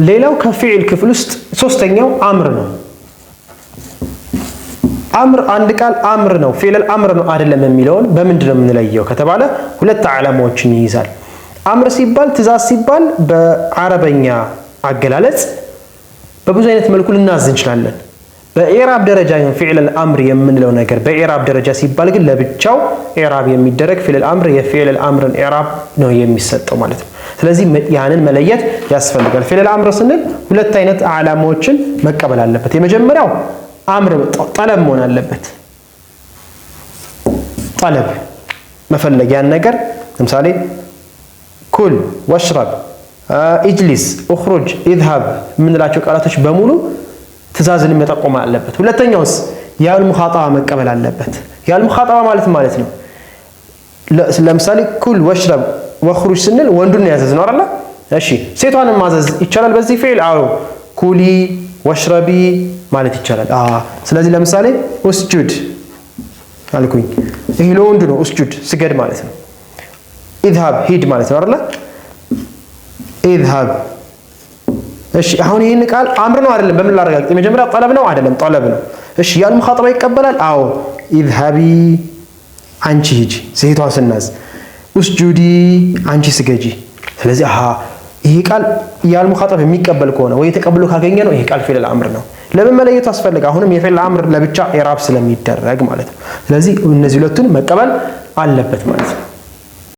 ሌላው ከፊዕል ክፍል ውስጥ ሶስተኛው አምር ነው። አምር አንድ ቃል አምር ነው ፊዕል አምር ነው አይደለም የሚለውን በምንድነው የምንለየው ከተባለ ሁለት ዓላማዎችን ይይዛል። አምር ሲባል ትእዛዝ ሲባል በአረበኛ አገላለጽ በብዙ አይነት መልኩ ልናዝ እንችላለን። በኢዕራብ ደረጃ ፊዕል አምር የምንለው ነገር በኢዕራብ ደረጃ ሲባል ግን ለብቻው ኢዕራብ የሚደረግ ፊዕል አምር የፊዕል አምርን ኢዕራብ ነው የሚሰጠው ማለት ነው። ስለዚህ ያንን መለየት ያስፈልጋል። ፊዕል አምር ስንል ሁለት አይነት ዓላማዎችን መቀበል አለበት። የመጀመሪያው አምር ጠለብ መሆን አለበት። ጠለብ መፈለግ ያን ነገር ለምሳሌ ኩል ወሽረብ ኢጅሊስ እኽሩጅ ኢዝሃብ የምንላቸው ቃላቶች በሙሉ ትእዛዝን መጠቆም አለበት። ሁለተኛውስ ያል ሙኻጠባ መቀበል አለበት። ያል ሙኻጠባ ማለት ነው ለምሳሌ ኩል ወሽረብ ወኽሩጅ ስንል ወንዱን ያዘዝነው አይደል? እሺ ሴቷንም ማዘዝ ይቻላል በዚህ ፊዕል? አዎ ኩሊ ወሽረቢ ማለት ይቻላል። ስለዚህ ለምሳሌ ኡስጁድ አልኩኝ፣ ይሄ ለወንዱ ነው። ኡስጁድ ስገድ ማለት ነው። ኢዝሃብ ሂድ ማለት ነው አይደል? ኢዝሃብ። እሺ አሁን ይሄን ቃል አምር ነው አይደለም? በምን ላረጋግጥ? የመጀመሪያ ጠለብ ነው አይደለም? ጠለብ ነው። እሺ ያል ሙኻጠባ ይቀበላል? አዎ ኢዝሃቢ አንቺ ሂጂ ሴቷን ስናዝ፣ ኡስጁዲ አንቺ ስገጂ። ስለዚህ ይሄ ቃል ያል ሙኻጠባ የሚቀበል ከሆነ ወይ ተቀብሎ ካገኘ ነው ይሄ ቃል ፊዕል አምር ነው። ለምን መለየቱ አስፈልጋ? አሁንም የፊዕል አምር ለብቻ ኢዕራብ ስለሚደረግ ማለት ነው። ስለዚህ እነዚህ ሁለቱን መቀበል አለበት ማለት ነው።